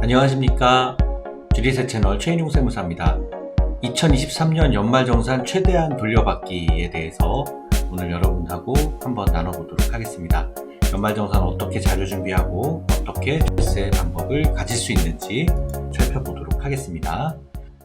안녕하십니까. 주리세 채널 최인용 세무사입니다. 2023년 연말정산 최대한 돌려받기에 대해서 오늘 여러분하고 한번 나눠보도록 하겠습니다. 연말정산 어떻게 자료 준비하고 어떻게 절세 방법을 가질 수 있는지 살펴보도록 하겠습니다.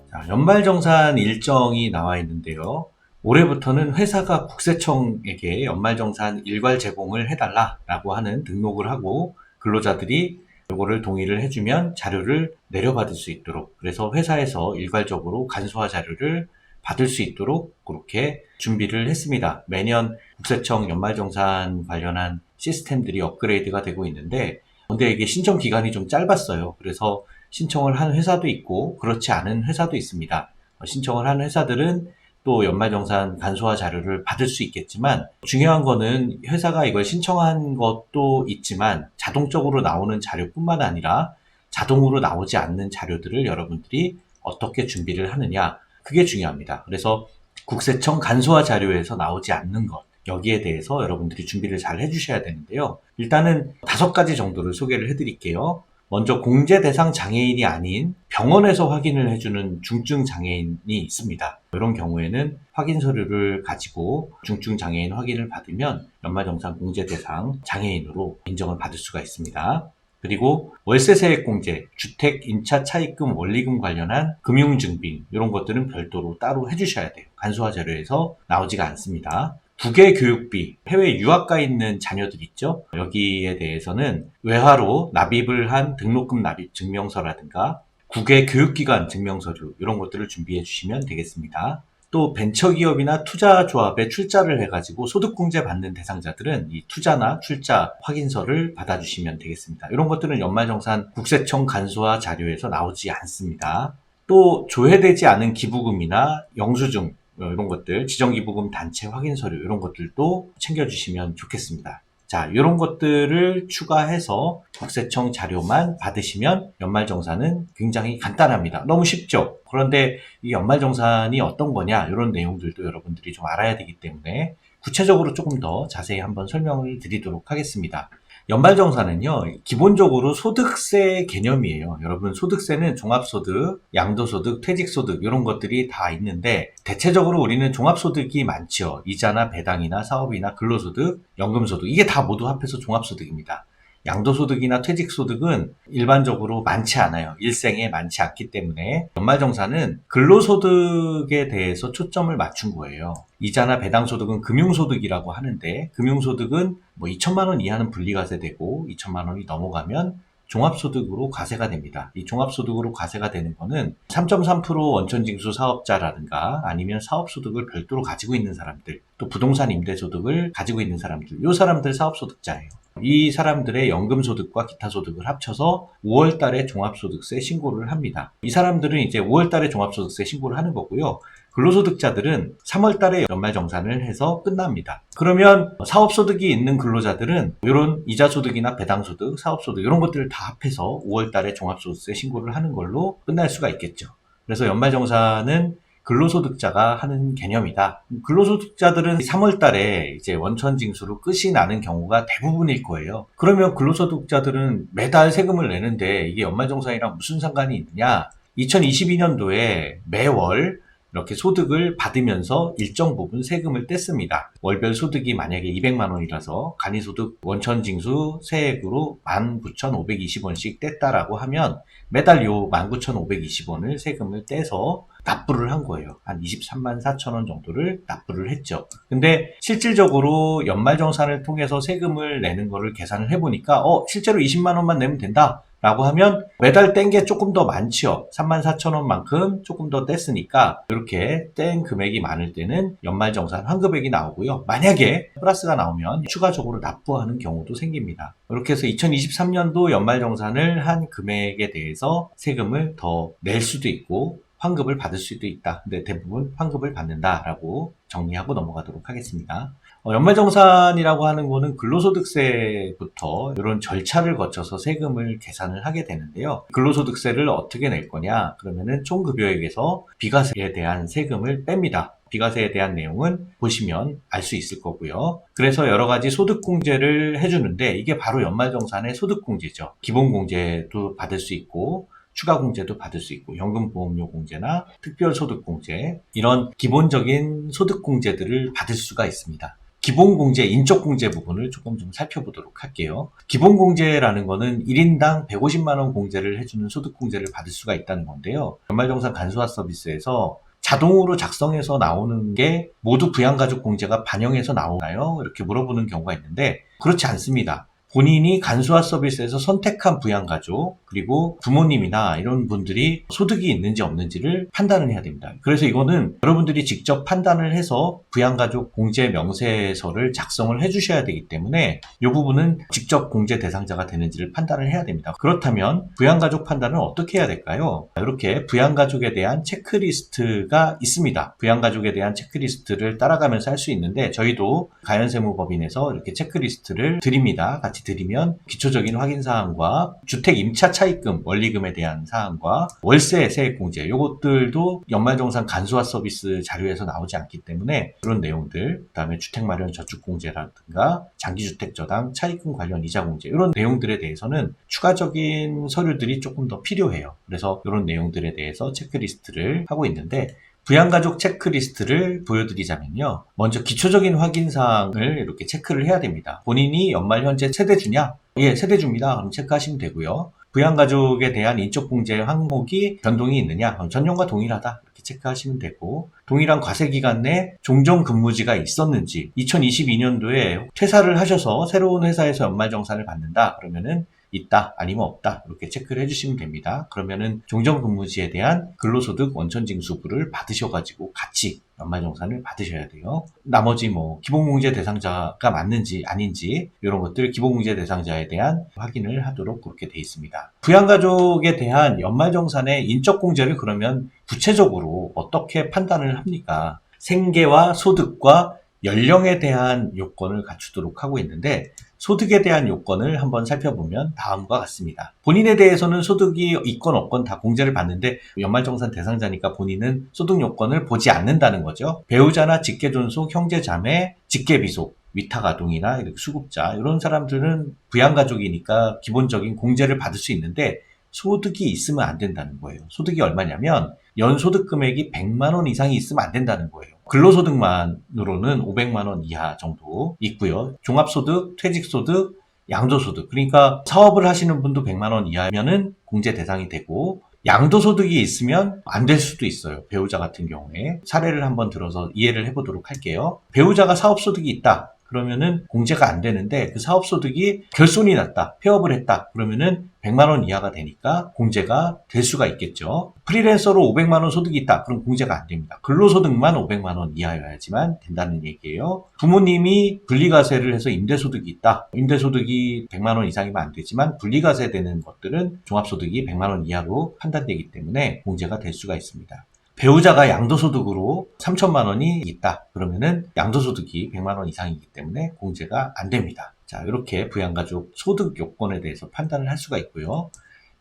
자, 연말정산 일정이 나와 있는데요. 올해부터는 회사가 국세청에게 연말정산 일괄 제공을 해달라라고 하는 등록을 하고 근로자들이 이거를 동의를 해주면 자료를 내려받을 수 있도록, 그래서 회사에서 일괄적으로 간소화 자료를 받을 수 있도록 그렇게 준비를 했습니다. 매년 국세청 연말정산 관련한 시스템들이 업그레이드가 되고 있는데, 근데 이게 신청 기간이 좀 짧았어요. 그래서 신청을 한 회사도 있고 그렇지 않은 회사도 있습니다. 신청을 한 회사들은 또 연말정산 간소화 자료를 받을 수 있겠지만, 중요한 거는 회사가 이걸 신청한 것도 있지만 자동적으로 나오는 자료뿐만 아니라 자동으로 나오지 않는 자료들을 여러분들이 어떻게 준비를 하느냐, 그게 중요합니다. 그래서 국세청 간소화 자료에서 나오지 않는 것, 여기에 대해서 여러분들이 준비를 잘 해주셔야 되는데요. 일단은 5가지 정도를 소개를 해드릴게요. 먼저 공제 대상 장애인이 아닌 병원에서 확인을 해주는 중증 장애인이 있습니다. 이런 경우에는 확인 서류를 가지고 중증 장애인 확인을 받으면 연말정산 공제 대상 장애인으로 인정을 받을 수가 있습니다. 그리고 월세 세액 공제, 주택 임차 차입금 원리금 관련한 금융증빙, 이런 것들은 별도로 따로 해주셔야 돼요. 간소화 자료에서 나오지가 않습니다. 국외 교육비, 해외 유학 가 있는 자녀들 있죠? 여기에 대해서는 외화로 납입을 한 등록금 납입 증명서라든가 국외 교육기관 증명서류, 이런 것들을 준비해 주시면 되겠습니다. 또 벤처기업이나 투자조합에 출자를 해가지고 소득공제 받는 대상자들은 이 투자나 출자 확인서를 받아주시면 되겠습니다. 이런 것들은 연말정산 국세청 간소화 자료에서 나오지 않습니다. 또 조회되지 않은 기부금이나 영수증, 이런 것들, 지정기부금 단체 확인 서류, 이런 것들도 챙겨주시면 좋겠습니다. 자, 이런 것들을 추가해서 국세청 자료만 받으시면 연말정산은 굉장히 간단합니다. 너무 쉽죠? 그런데 이 연말정산이 어떤 거냐, 이런 내용들도 여러분들이 좀 알아야 되기 때문에 구체적으로 조금 더 자세히 한번 설명을 드리도록 하겠습니다. 연말정산은요, 기본적으로 소득세 개념이에요. 여러분, 소득세는 종합소득, 양도소득, 퇴직소득, 이런 것들이 다 있는데, 대체적으로 우리는 종합소득이 많죠. 이자나 배당이나 사업이나 근로소득, 연금소득, 이게 다 모두 합해서 종합소득입니다. 양도소득이나 퇴직소득은 일반적으로 많지 않아요. 일생에 많지 않기 때문에 연말정산은 근로소득에 대해서 초점을 맞춘 거예요. 이자나 배당소득은 금융소득이라고 하는데, 금융소득은 뭐 2천만 원 이하는 분리과세되고 2천만 원이 넘어가면 종합소득으로 과세가 됩니다. 이 종합소득으로 과세가 되는 거는 3.3% 원천징수 사업자라든가 아니면 사업소득을 별도로 가지고 있는 사람들, 또 부동산 임대소득을 가지고 있는 사람들, 이 사람들 사업소득자예요. 이 사람들의 연금소득과 기타 소득을 합쳐서 5월 달에 종합소득세 신고를 합니다. 이 사람들은 이제 5월 달에 종합소득세 신고를 하는 거고요. 근로소득자들은 3월 달에 연말정산을 해서 끝납니다. 그러면 사업소득이 있는 근로자들은 이런 이자소득이나 배당소득, 사업소득, 이런 것들을 다 합해서 5월 달에 종합소득세 신고를 하는 걸로 끝날 수가 있겠죠. 그래서 연말정산은 근로소득자가 하는 개념이다. 근로소득자들은 3월 달에 이제 원천징수로 끝이 나는 경우가 대부분일 거예요. 그러면 근로소득자들은 매달 세금을 내는데 이게 연말정산이랑 무슨 상관이 있느냐? 2022년도에 매월 이렇게 소득을 받으면서 일정 부분 세금을 뗐습니다. 월별 소득이 만약에 200만 원이라서 간이소득 원천징수 세액으로 19,520원씩 뗐다라고 하면 매달 요 19,520원을 세금을 떼서 납부를 한 거예요. 한 23만 4천 원 정도를 납부를 했죠. 근데 실질적으로 연말정산을 통해서 세금을 내는 거를 계산을 해보니까 실제로 20만 원만 내면 된다 라고 하면 매달 뗀 게 조금 더 많죠. 3만 4천 원만큼 조금 더 뗐으니까 이렇게 뗀 금액이 많을 때는 연말정산 환급액이 나오고요. 만약에 플러스가 나오면 추가적으로 납부하는 경우도 생깁니다. 이렇게 해서 2023년도 연말정산을 한 금액에 대해서 세금을 더 낼 수도 있고 환급을 받을 수도 있다. 근데 대부분 환급을 받는다라고 정리하고 넘어가도록 하겠습니다. 연말정산이라고 하는 거는 근로소득세부터 이런 절차를 거쳐서 세금을 계산을 하게 되는데요. 근로소득세를 어떻게 낼 거냐? 그러면은 총급여액에서 비과세에 대한 세금을 뺍니다. 비과세에 대한 내용은 보시면 알 수 있을 거고요. 그래서 여러 가지 소득공제를 해주는데 이게 바로 연말정산의 소득공제죠. 기본공제도 받을 수 있고 추가 공제도 받을 수 있고 연금보험료 공제나 특별소득공제 이런 기본적인 소득공제들을 받을 수가 있습니다. 기본공제, 인적공제 부분을 조금 좀 살펴보도록 할게요. 기본공제라는 거는 1인당 150만 원 공제를 해주는 소득공제를 받을 수가 있다는 건데요. 연말정산 간소화 서비스에서 자동으로 작성해서 나오는 게 모두 부양가족공제가 반영해서 나오나요? 이렇게 물어보는 경우가 있는데 그렇지 않습니다. 본인이 간소화 서비스에서 선택한 부양가족 그리고 부모님이나 이런 분들이 소득이 있는지 없는지를 판단을 해야 됩니다. 그래서 이거는 여러분들이 직접 판단을 해서 부양가족 공제 명세서를 작성을 해주셔야 되기 때문에 이 부분은 직접 공제 대상자가 되는지를 판단을 해야 됩니다. 그렇다면 부양가족 판단은 어떻게 해야 될까요? 이렇게 부양가족에 대한 체크리스트가 있습니다. 부양가족에 대한 체크리스트를 따라가면서 할 수 있는데 저희도 가연세무법인에서 이렇게 체크리스트를 드립니다. 같이 드리면 기초적인 확인사항과 주택 임차 차입금, 원리금에 대한 사항과 월세 세액공제 이것들도 연말정산 간소화 서비스 자료에서 나오지 않기 때문에 그런 내용들, 그 다음에 주택마련 저축공제라든가 장기주택 저당, 차입금 관련 이자공제 이런 내용들에 대해서는 추가적인 서류들이 조금 더 필요해요. 그래서 이런 내용들에 대해서 체크리스트를 하고 있는데 부양가족 체크리스트를 보여드리자면요. 먼저 기초적인 확인사항을 이렇게 체크를 해야 됩니다. 본인이 연말 현재 세대주냐? 예, 세대주입니다. 그럼 체크하시면 되고요. 부양가족에 대한 인적공제 항목이 변동이 있느냐? 그럼 전년과 동일하다. 이렇게 체크하시면 되고 동일한 과세기간 내 종전근무지가 있었는지 2022년도에 퇴사를 하셔서 새로운 회사에서 연말정산을 받는다. 그러면은 있다 아니면 없다 이렇게 체크를 해주시면 됩니다. 그러면은 종전근무지에 대한 근로소득 원천징수부를 받으셔가지고 같이 연말정산을 받으셔야 돼요. 나머지 기본공제 대상자가 맞는지 아닌지 이런 것들 기본공제 대상자에 대한 확인을 하도록 그렇게 돼 있습니다. 부양가족에 대한 연말정산의 인적공제를 그러면 구체적으로 어떻게 판단을 합니까? 생계와 소득과 연령에 대한 요건을 갖추도록 하고 있는데 소득에 대한 요건을 한번 살펴보면 다음과 같습니다. 본인에 대해서는 소득이 있건 없건 다 공제를 받는데 연말정산 대상자니까 본인은 소득 요건을 보지 않는다는 거죠. 배우자나 직계존속, 형제자매, 직계비속, 위탁아동이나 이렇게 수급자 이런 사람들은 부양가족이니까 기본적인 공제를 받을 수 있는데 소득이 있으면 안 된다는 거예요. 소득이 얼마냐면 연소득 금액이 100만 원 이상이 있으면 안 된다는 거예요. 근로소득만으로는 500만 원 이하 정도 있고요. 종합소득, 퇴직소득, 양도소득 그러니까 사업을 하시는 분도 100만 원 이하면은 공제 대상이 되고 양도소득이 있으면 안 될 수도 있어요. 배우자 같은 경우에 사례를 한번 들어서 이해를 해보도록 할게요. 배우자가 사업소득이 있다. 그러면은 공제가 안 되는데 그 사업소득이 결손이 났다, 폐업을 했다 그러면은 100만 원 이하가 되니까 공제가 될 수가 있겠죠. 프리랜서로 500만 원 소득이 있다 그럼 공제가 안 됩니다. 근로소득만 500만 원 이하여야지만 된다는 얘기예요. 부모님이 분리과세를 해서 임대소득이 있다. 임대소득이 100만 원 이상이면 안 되지만 분리과세 되는 것들은 종합소득이 100만 원 이하로 판단되기 때문에 공제가 될 수가 있습니다. 배우자가 양도소득으로 3천만 원이 있다. 그러면은 양도소득이 100만 원 이상이기 때문에 공제가 안 됩니다. 자, 이렇게 부양가족 소득 요건에 대해서 판단을 할 수가 있고요.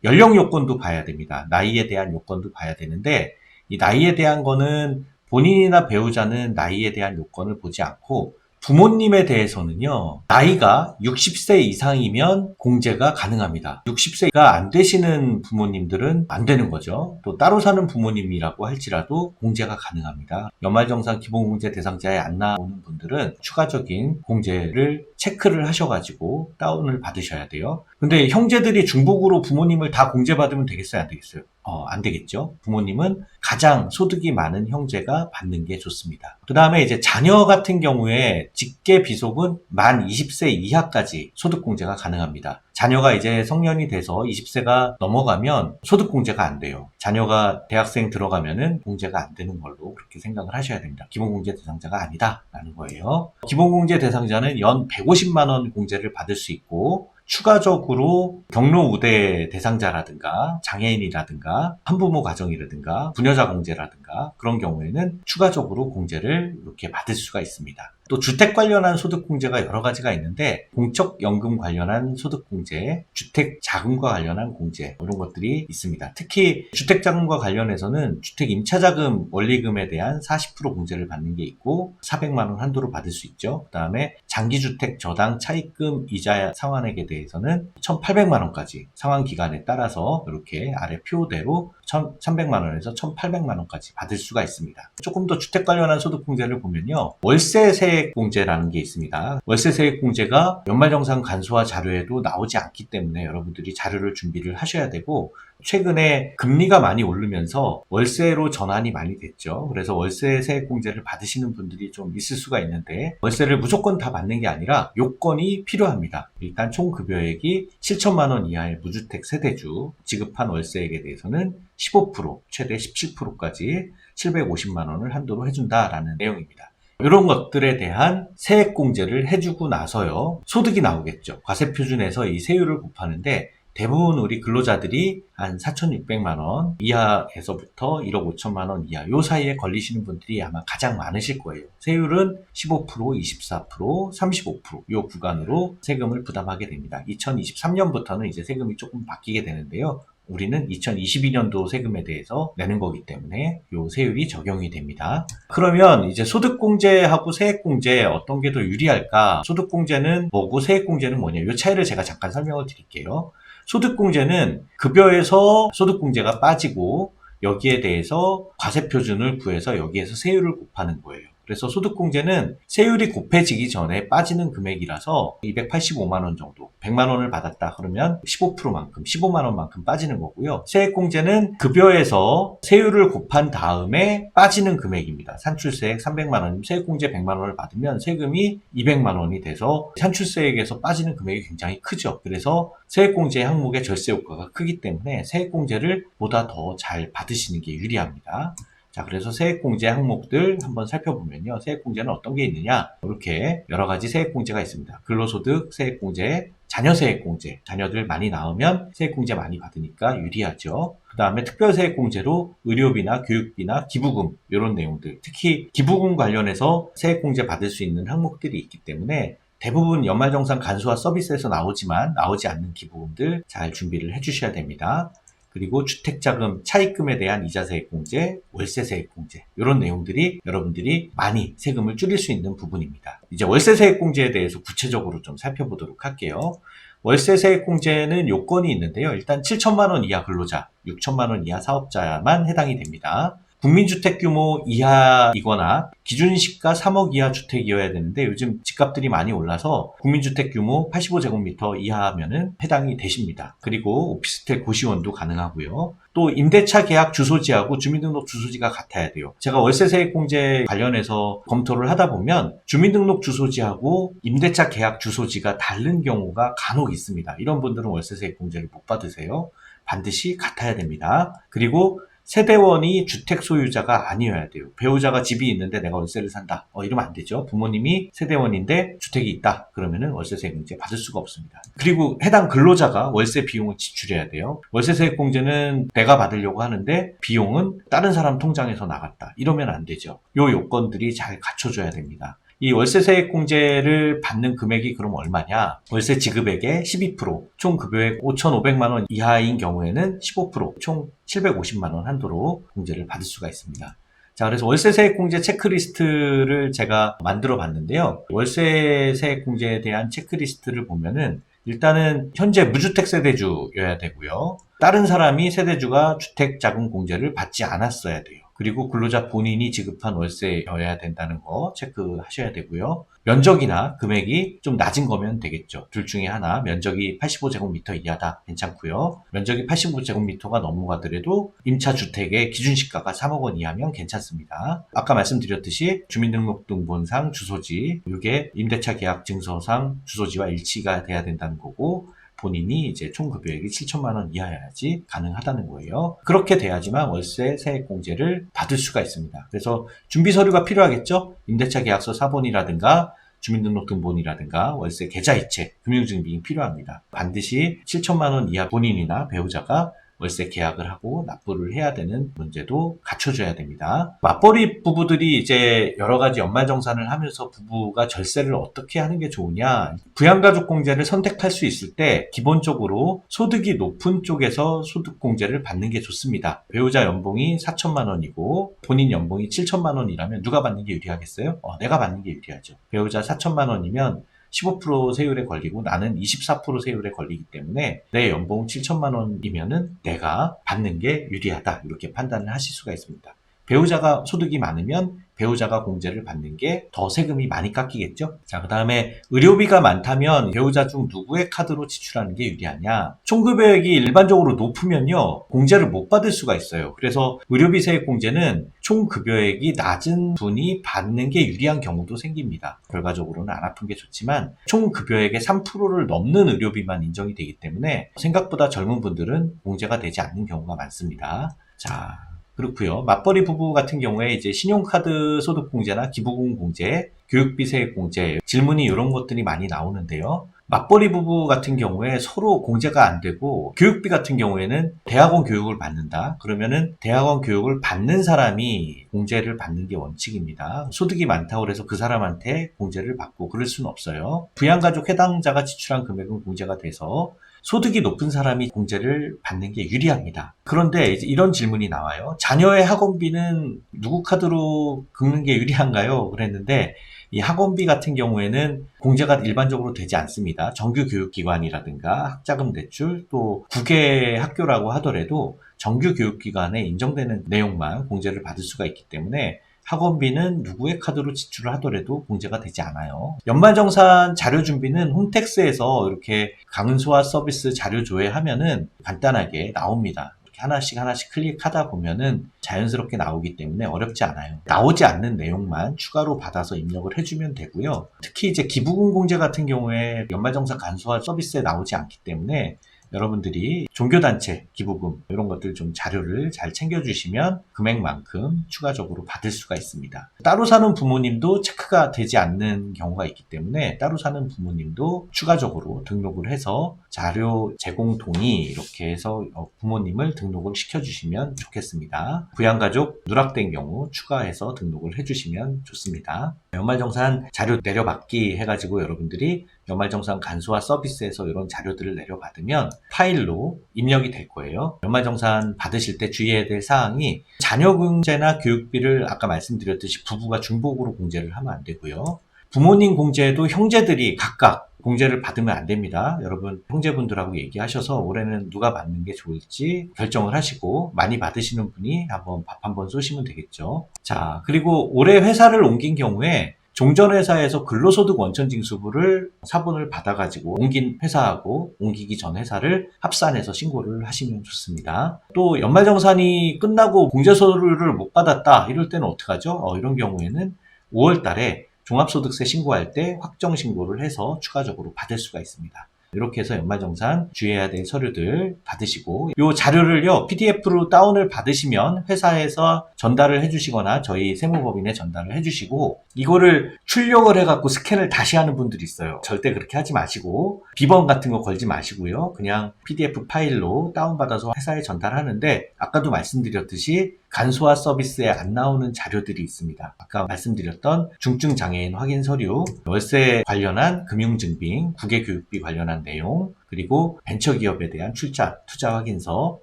연령 요건도 봐야 됩니다. 나이에 대한 요건도 봐야 되는데 이 나이에 대한 거는 본인이나 배우자는 나이에 대한 요건을 보지 않고 부모님에 대해서는요, 나이가 60세 이상이면 공제가 가능합니다. 60세가 안 되시는 부모님들은 안 되는 거죠. 또 따로 사는 부모님이라고 할지라도 공제가 가능합니다. 연말정산 기본공제 대상자에 안 나오는 분들은 추가적인 공제를 체크를 하셔가지고 다운을 받으셔야 돼요. 근데 형제들이 중복으로 부모님을 다 공제받으면 되겠어요? 안 되겠어요? 안 되겠죠. 부모님은 가장 소득이 많은 형제가 받는 게 좋습니다. 그 다음에 이제 자녀 같은 경우에 직계 비속은 만 20세 이하까지 소득공제가 가능합니다. 자녀가 이제 성년이 돼서 20세가 넘어가면 소득공제가 안 돼요. 자녀가 대학생 들어가면은 공제가 안 되는 걸로 그렇게 생각을 하셔야 됩니다. 기본공제 대상자가 아니다라는 거예요. 기본공제 대상자는 연 150만 원 공제를 받을 수 있고 추가적으로 경로우대 대상자라든가 장애인이라든가 한부모 가정이라든가 부녀자 공제라든가 그런 경우에는 추가적으로 공제를 이렇게 받을 수가 있습니다. 또 주택 관련한 소득공제가 여러 가지가 있는데 공적연금 관련한 소득공제, 주택자금과 관련한 공제 이런 것들이 있습니다. 특히 주택자금과 관련해서는 주택임차자금 원리금에 대한 40% 공제를 받는 게 있고 400만 원 한도로 받을 수 있죠. 그 다음에 장기주택 저당 차입금 이자 상환액에 대해서는 1,800만 원까지 상환 기간에 따라서 이렇게 아래 표대로 1,300만 원에서 1,800만 원까지 받을 수가 있습니다. 조금 더 주택 관련한 소득공제를 보면요. 월세 세액공제라는 게 있습니다. 월세 세액공제가 연말정산 간소화 자료에도 나오지 않기 때문에 여러분들이 자료를 준비를 하셔야 되고 최근에 금리가 많이 오르면서 월세로 전환이 많이 됐죠. 그래서 월세 세액공제를 받으시는 분들이 좀 있을 수가 있는데 월세를 무조건 다 받는 게 아니라 요건이 필요합니다. 일단 총 급여액이 7천만 원 이하의 무주택 세대주 지급한 월세액에 대해서는 15%, 최대 17%까지 750만 원을 한도로 해준다라는 내용입니다. 이런 것들에 대한 세액공제를 해주고 나서요. 소득이 나오겠죠. 과세표준에서 이 세율을 곱하는데 대부분 우리 근로자들이 한 4,600만 원 이하에서부터 1억 5천만 원 이하 요 사이에 걸리시는 분들이 아마 가장 많으실 거예요. 세율은 15%, 24%, 35%요 구간으로 세금을 부담하게 됩니다. 2023년부터는 이제 세금이 조금 바뀌게 되는데요. 우리는 2022년도 세금에 대해서 내는 거기 때문에 요 세율이 적용이 됩니다. 그러면 이제 소득공제하고 세액공제 어떤 게 더 유리할까? 소득공제는 뭐고 세액공제는 뭐냐? 요 차이를 제가 잠깐 설명을 드릴게요. 소득공제는 급여에서 소득공제가 빠지고 여기에 대해서 과세표준을 구해서 여기에서 세율을 곱하는 거예요. 그래서 소득공제는 세율이 곱해지기 전에 빠지는 금액이라서 285만 원 정도, 100만 원을 받았다 그러면 15%만큼, 15만 원만큼 빠지는 거고요. 세액공제는 급여에서 세율을 곱한 다음에 빠지는 금액입니다. 산출세액 300만 원, 세액공제 100만 원을 받으면 세금이 200만 원이 돼서 산출세액에서 빠지는 금액이 굉장히 크죠. 그래서 세액공제 항목의 절세 효과가 크기 때문에 세액공제를 보다 더 잘 받으시는 게 유리합니다. 자, 그래서 세액공제 항목들 한번 살펴보면요. 세액공제는 어떤 게 있느냐? 이렇게 여러 가지 세액공제가 있습니다. 근로소득 세액공제, 자녀세액공제. 자녀들 많이 낳으면 세액공제 많이 받으니까 유리하죠. 그 다음에 특별세액공제로 의료비나 교육비나 기부금 이런 내용들. 특히 기부금 관련해서 세액공제 받을 수 있는 항목들이 있기 때문에 대부분 연말정산 간소화 서비스에서 나오지만 나오지 않는 기부금들 잘 준비를 해주셔야 됩니다. 그리고 주택자금 차입금에 대한 이자세액공제, 월세세액공제 이런 내용들이 여러분들이 많이 세금을 줄일 수 있는 부분입니다. 이제 월세세액공제에 대해서 구체적으로 좀 살펴보도록 할게요. 월세세액공제는 요건이 있는데요. 일단 7천만 원 이하 근로자, 6천만 원 이하 사업자만 해당이 됩니다. 국민주택 규모 이하이거나 기준시가 3억 이하 주택이어야 되는데 요즘 집값들이 많이 올라서 국민주택 규모 85제곱미터 이하면은 해당이 되십니다. 그리고 오피스텔 고시원도 가능하고요. 또 임대차 계약 주소지하고 주민등록 주소지가 같아야 돼요. 제가 월세세액공제 관련해서 검토를 하다 보면 주민등록 주소지하고 임대차 계약 주소지가 다른 경우가 간혹 있습니다. 이런 분들은 월세세액공제를 못 받으세요. 반드시 같아야 됩니다. 그리고 세대원이 주택 소유자가 아니어야 돼요. 배우자가 집이 있는데 내가 월세를 산다. 이러면 안 되죠. 부모님이 세대원인데 주택이 있다. 그러면은 월세세액공제 받을 수가 없습니다. 그리고 해당 근로자가 월세 비용을 지출해야 돼요. 월세세액공제는 내가 받으려고 하는데 비용은 다른 사람 통장에서 나갔다. 이러면 안 되죠. 요 요건들이 잘 갖춰져야 됩니다. 이 월세세액공제를 받는 금액이 그럼 얼마냐? 월세 지급액의 12%, 총 급여액 5,500만 원 이하인 경우에는 15%, 총 750만 원 한도로 공제를 받을 수가 있습니다. 자, 그래서 월세세액공제 체크리스트를 제가 만들어 봤는데요. 월세세액공제에 대한 체크리스트를 보면은 일단은 현재 무주택 세대주여야 되고요. 다른 사람이 세대주가 주택자금공제를 받지 않았어야 돼요. 그리고 근로자 본인이 지급한 월세여야 된다는 거 체크하셔야 되고요. 면적이나 금액이 좀 낮은 거면 되겠죠. 둘 중에 하나, 면적이 85제곱미터 이하다. 괜찮고요. 면적이 85제곱미터가 넘어가더라도 임차주택의 기준시가가 3억 원 이하면 괜찮습니다. 아까 말씀드렸듯이 주민등록등본상 주소지, 이게 임대차 계약 증서상 주소지와 일치가 돼야 된다는 거고, 본인이 이제 총 급여액이 7천만 원 이하여야지 가능하다는 거예요. 그렇게 돼야지만 월세 세액공제를 받을 수가 있습니다. 그래서 준비 서류가 필요하겠죠? 임대차 계약서 사본이라든가 주민등록등본이라든가 월세 계좌이체, 금융증빙이 필요합니다. 반드시 7천만 원 이하 본인이나 배우자가 월세 계약을 하고 납부를 해야 되는 문제도 갖춰줘야 됩니다. 맞벌이 부부들이 이제 여러 가지 연말정산을 하면서 부부가 절세를 어떻게 하는 게 좋으냐, 부양가족공제를 선택할 수 있을 때 기본적으로 소득이 높은 쪽에서 소득공제를 받는 게 좋습니다. 배우자 연봉이 4천만 원이고 본인 연봉이 7천만 원이라면 누가 받는 게 유리하겠어요? 내가 받는 게 유리하죠. 배우자 4천만 원이면 15% 세율에 걸리고 나는 24% 세율에 걸리기 때문에 내 연봉 7천만 원이면은 내가 받는 게 유리하다, 이렇게 판단을 하실 수가 있습니다. 배우자가 소득이 많으면 배우자가 공제를 받는 게 더 세금이 많이 깎이겠죠. 자, 그 다음에 의료비가 많다면 배우자 중 누구의 카드로 지출하는 게 유리하냐, 총급여액이 일반적으로 높으면요 공제를 못 받을 수가 있어요. 그래서 의료비 세액 공제는 총급여액이 낮은 분이 받는 게 유리한 경우도 생깁니다. 결과적으로는 안 아픈 게 좋지만 총급여액의 3%를 넘는 의료비만 인정이 되기 때문에 생각보다 젊은 분들은 공제가 되지 않는 경우가 많습니다. 자, 그렇고요. 맞벌이 부부 같은 경우에 이제 신용카드 소득공제나 기부금 공제, 교육비 세액 공제, 질문이 이런 것들이 많이 나오는데요. 맞벌이 부부 같은 경우에 서로 공제가 안 되고 교육비 같은 경우에는 대학원 교육을 받는다. 그러면은 대학원 교육을 받는 사람이 공제를 받는 게 원칙입니다. 소득이 많다고 해서 그 사람한테 공제를 받고 그럴 수는 없어요. 부양가족 해당자가 지출한 금액은 공제가 돼서 소득이 높은 사람이 공제를 받는 게 유리합니다. 그런데 이제 이런 질문이 나와요. 자녀의 학원비는 누구 카드로 긁는 게 유리한가요? 그랬는데 이 학원비 같은 경우에는 공제가 일반적으로 되지 않습니다. 정규교육기관이라든가 학자금 대출, 또 국외 학교라고 하더라도 정규교육기관에 인정되는 내용만 공제를 받을 수가 있기 때문에 학원비는 누구의 카드로 지출을 하더라도 공제가 되지 않아요. 연말정산 자료 준비는 홈택스에서 이렇게 강은소화 서비스 자료 조회하면은 간단하게 나옵니다. 이렇게 하나씩 클릭하다 보면은 자연스럽게 나오기 때문에 어렵지 않아요. 나오지 않는 내용만 추가로 받아서 입력을 해주면 되고요. 특히 이제 기부금 공제 같은 경우에 연말정산 간소화 서비스에 나오지 않기 때문에 여러분들이 종교단체 기부금 이런 것들 좀 자료를 잘 챙겨주시면 금액만큼 추가적으로 받을 수가 있습니다. 따로 사는 부모님도 체크가 되지 않는 경우가 있기 때문에 따로 사는 부모님도 추가적으로 등록을 해서 자료 제공 동의 이렇게 해서 부모님을 등록을 시켜주시면 좋겠습니다. 부양가족 누락된 경우 추가해서 등록을 해주시면 좋습니다. 연말정산 자료 내려받기 해가지고 여러분들이 연말정산 간소화 서비스에서 이런 자료들을 내려받으면 파일로 입력이 될 거예요. 연말정산 받으실 때 주의해야 될 사항이 자녀 공제나 교육비를 아까 말씀드렸듯이 부부가 중복으로 공제를 하면 안 되고요. 부모님 공제도 형제들이 각각 공제를 받으면 안 됩니다. 여러분 형제분들하고 얘기하셔서 올해는 누가 받는 게 좋을지 결정을 하시고 많이 받으시는 분이 한번 밥 한번 쏘시면 되겠죠. 자, 그리고 올해 회사를 옮긴 경우에 종전회사에서 근로소득 원천징수부를 사본을 받아가지고 옮긴 회사하고 옮기기 전 회사를 합산해서 신고를 하시면 좋습니다. 또 연말정산이 끝나고 공제서류를 못 받았다 이럴 때는 어떡하죠? 이런 경우에는 5월 달에 종합소득세 신고할 때 확정신고를 해서 추가적으로 받을 수가 있습니다. 이렇게 해서 연말정산 주의해야 될 서류들 받으시고 이 자료를요 PDF로 다운을 받으시면 회사에서 전달을 해주시거나 저희 세무법인에 전달을 해주시고 이거를 출력을 해갖고 스캔을 다시 하는 분들이 있어요. 절대 그렇게 하지 마시고 비번 같은 거 걸지 마시고요. 그냥 PDF 파일로 다운받아서 회사에 전달하는데 아까도 말씀드렸듯이 간소화 서비스에 안 나오는 자료들이 있습니다. 아까 말씀드렸던 중증장애인 확인 서류, 월세 관련한 금융증빙, 국외교육비 관련한 내용, 그리고 벤처기업에 대한 출자, 투자 확인서,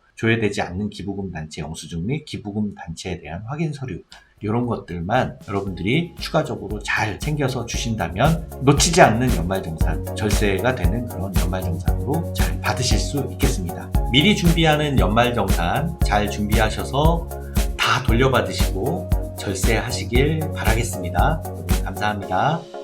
조회되지 않는 기부금 단체 영수증 및 기부금 단체에 대한 확인 서류 이런 것들만 여러분들이 추가적으로 잘 챙겨서 주신다면 놓치지 않는 연말정산, 절세가 되는 그런 연말정산으로 잘 받으실 수 있겠습니다. 미리 준비하는 연말정산 잘 준비하셔서 다 돌려받으시고 절세하시길 바라겠습니다. 감사합니다.